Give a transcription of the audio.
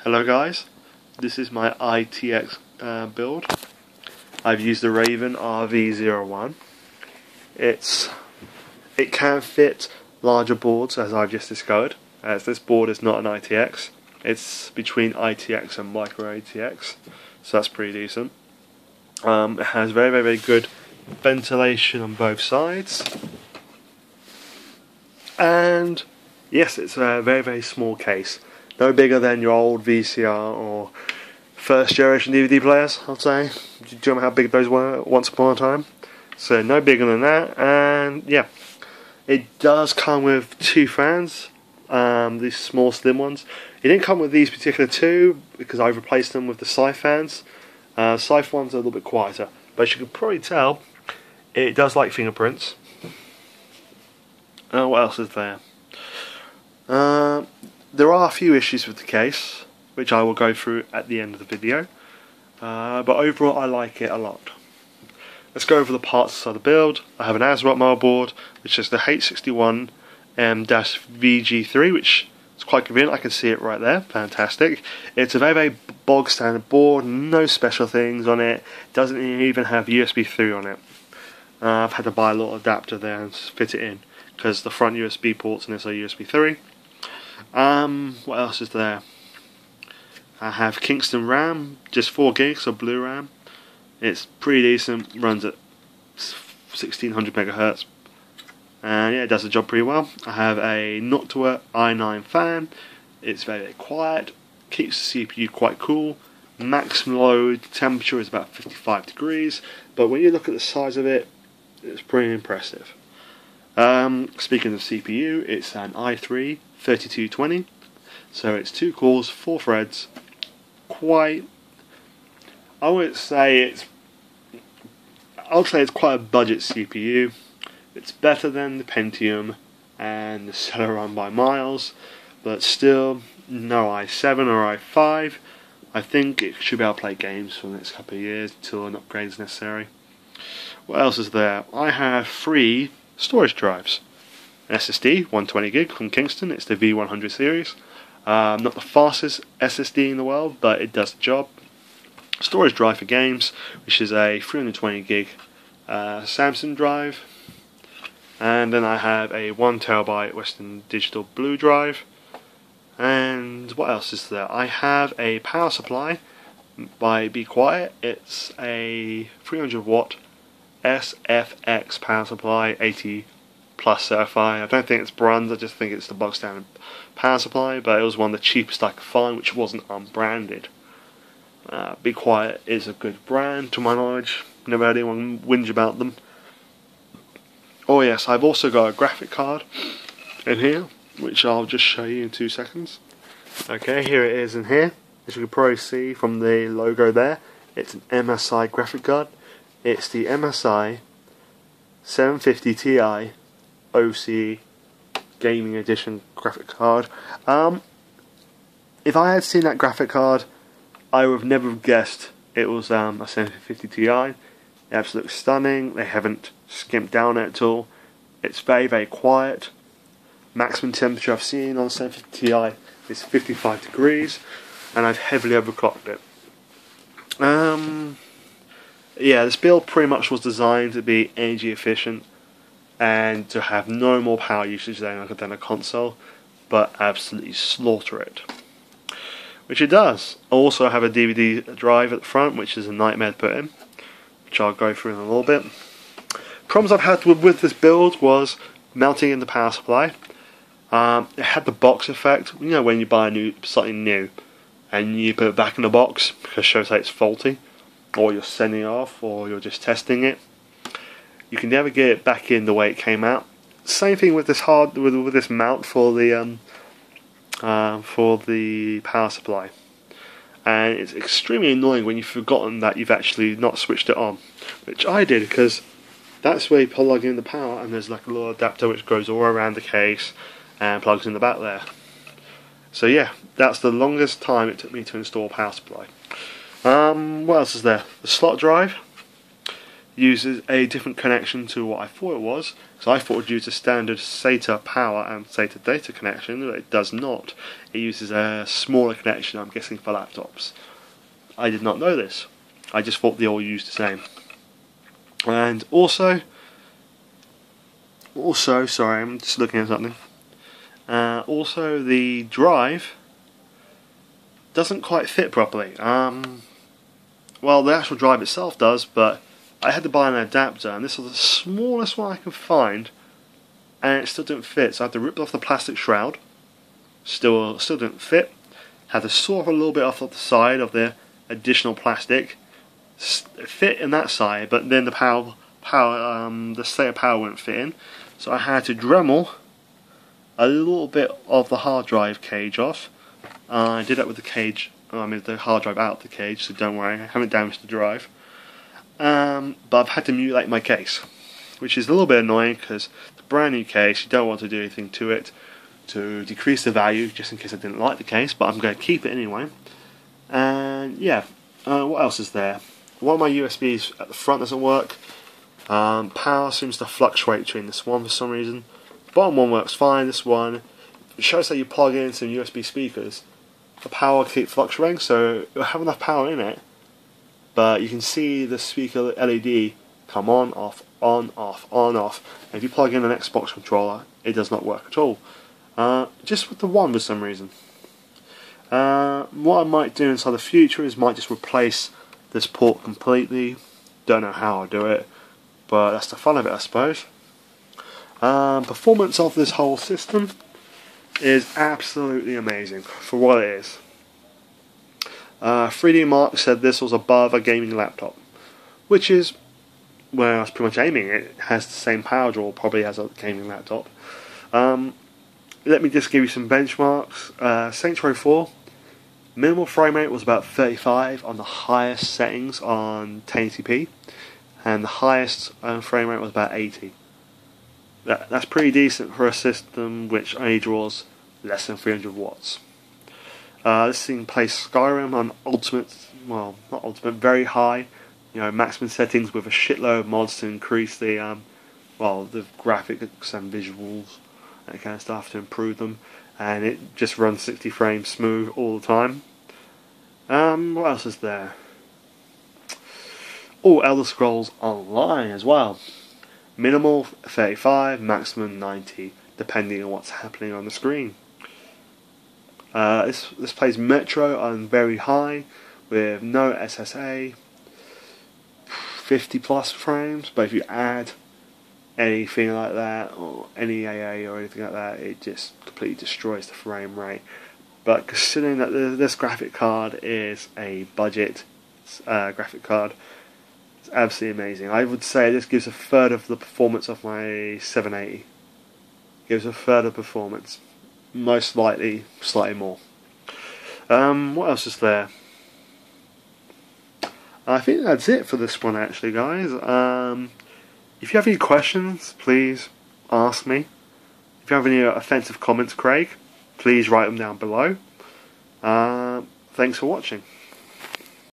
Hello guys, this is my ITX build. I've used the Raven RV01. It can fit larger boards, as I've just discovered, as this board is not an ITX. It's between ITX and micro ATX, so that's pretty decent. It has very good ventilation on both sides, and yes, it's a very small case. No bigger than your old VCR or first generation DVD players, I'd say. Do you remember how big those were once upon a time? So no bigger than that, and yeah. It does come with two fans, these small slim ones. It didn't come with these particular two because I've replaced them with the Scythe fans. Scythe ones are a little bit quieter, but as you can probably tell, it does like fingerprints. What else is there? There are a few issues with the case, which I will go through at the end of the video, but overall I like it a lot. Let's go over the parts of the build. I have an Asrock motherboard, which is the H61M-VG3, which is quite convenient. I can see it right there. Fantastic. It's a very bog standard board, no special things on it. Doesn't even have USB 3 on it. I've had to buy a little adapter there and fit it in, because the front USB ports in this are USB 3. What else is there? I have Kingston RAM, just 4 gigs of blue RAM. It's pretty decent, runs at 1600 megahertz, and yeah, it does the job pretty well. I have a Noctua i9 fan. It's very quiet, keeps the CPU quite cool. Maximum load temperature is about 55 degrees, but when you look at the size of it, it's pretty impressive. Speaking of CPU, it's an i3 3220, so it's 2 cores, 4 threads. I would say it's quite a budget CPU. It's better than the Pentium and the Celeron by miles, but still no i7 or i5. I think it should be able to play games for the next couple of years until an upgrade is necessary. What else is there? I have 3 storage drives. An SSD, 120 gig from Kingston. It's the V100 series. Not the fastest SSD in the world, but it does the job. Storage drive for games, which is a 320 gig Samsung drive, and then I have a 1 terabyte Western Digital Blue drive. And what else is there? I have a power supply by Be Quiet. It's a 300 watt SFX power supply, 80 plus certified. I don't think it's bronze, I just think it's the bog standard power supply, but it was one of the cheapest I could find, which wasn't unbranded. Be Quiet is a good brand, to my knowledge. Never heard anyone whinge about them. Oh yes, I've also got a graphic card in here, which I'll just show you in 2 seconds. Okay, here it is in here. As you can probably see from the logo there, it's an MSI graphic card. It's the MSI 750 Ti OC Gaming Edition graphic card. If I had seen that graphic card, I would have never guessed it was a 750 Ti. It absolutely stunning. They haven't skimped down it at all. It's very quiet. Maximum temperature I've seen on 750 Ti is 55 degrees, and I've heavily overclocked it. Yeah, this build pretty much was designed to be energy efficient and to have no more power usage than a console, but absolutely slaughter it. Which it does. I also have a DVD drive at the front, which is a nightmare to put in, which I'll go through in a little bit. Problems I've had with this build was mounting in the power supply. It had the box effect. You know when you buy something new and you put it back in the box because it shows that it's faulty, or you're sending it off, or you're just testing it. You can never get it back in the way it came out. Same thing with this with this mount for the power supply, and it's extremely annoying when you've forgotten that you've actually not switched it on, which I did, because that's where you plug in the power, and there's like a little adapter which goes all around the case and plugs in the back there. So yeah, that's the longest time it took me to install a power supply. What else is there? The slot drive. uses a different connection to what I thought it was, because I thought it would use a standard SATA power and SATA data connection, but it does not. It uses a smaller connection, I'm guessing for laptops. I did not know this. I just thought they all used the same. And also, sorry, I'm just looking at something. Also, the drive doesn't quite fit properly. Well, the actual drive itself does, but I had to buy an adapter, and this was the smallest one I could find, and it still didn't fit. So I had to rip off the plastic shroud. Still didn't fit. Had to saw off a little bit off the side of the additional plastic. It fit in that side, but then the the SATA power wouldn't fit in. So I had to Dremel a little bit of the hard drive cage off. I did that with the cage. The hard drive out of the cage, so don't worry, I haven't damaged the drive. But I've had to mutilate my case, which is a little bit annoying because it's a brand new case. You don't want to do anything to it to decrease the value, just in case I didn't like the case, but I'm going to keep it anyway. And yeah, what else is there? One of my USBs at the front doesn't work. Power seems to fluctuate between this one for some reason. Bottom one works fine. This one, it shows that you plug in some USB speakers, the power keeps fluctuating, so you'll have enough power in it, but you can see the speaker LED come on, off, on, off, on, off. And if you plug in an Xbox controller, it does not work at all. Just with the one for some reason. What I might do inside the future is might just replace this port completely. Don't know how I'll do it, but that's the fun of it, I suppose. Performance of this whole system is absolutely amazing for what it is. 3D Mark said this was above a gaming laptop, which is where I was pretty much aiming. It has the same power draw probably as a gaming laptop. Let me just give you some benchmarks. Saints Row 4, minimal frame rate was about 35 on the highest settings on 1080p, and the highest frame rate was about 80. That's pretty decent for a system which only draws less than 300 watts. This thing plays Skyrim on ultimate, well, not ultimate, very high, maximum settings with a shitload of mods to increase the, the graphics and visuals, that kind of stuff to improve them, and it just runs 60 frames smooth all the time. What else is there? Oh, Elder Scrolls Online as well. Minimal 35, maximum 90, depending on what's happening on the screen. This plays Metro on very high, with no SSA, 50 plus frames, but if you add anything like that, or any AA or anything like that, it just completely destroys the frame rate. But considering that this graphic card is a budget graphic card, it's absolutely amazing. I would say this gives a third of the performance of my 780. Gives a third of performance. Most likely, slightly more. What else is there? I think that's it for this one actually, guys. If you have any questions, please ask me. If you have any offensive comments, Craig, please write them down below. Thanks for watching.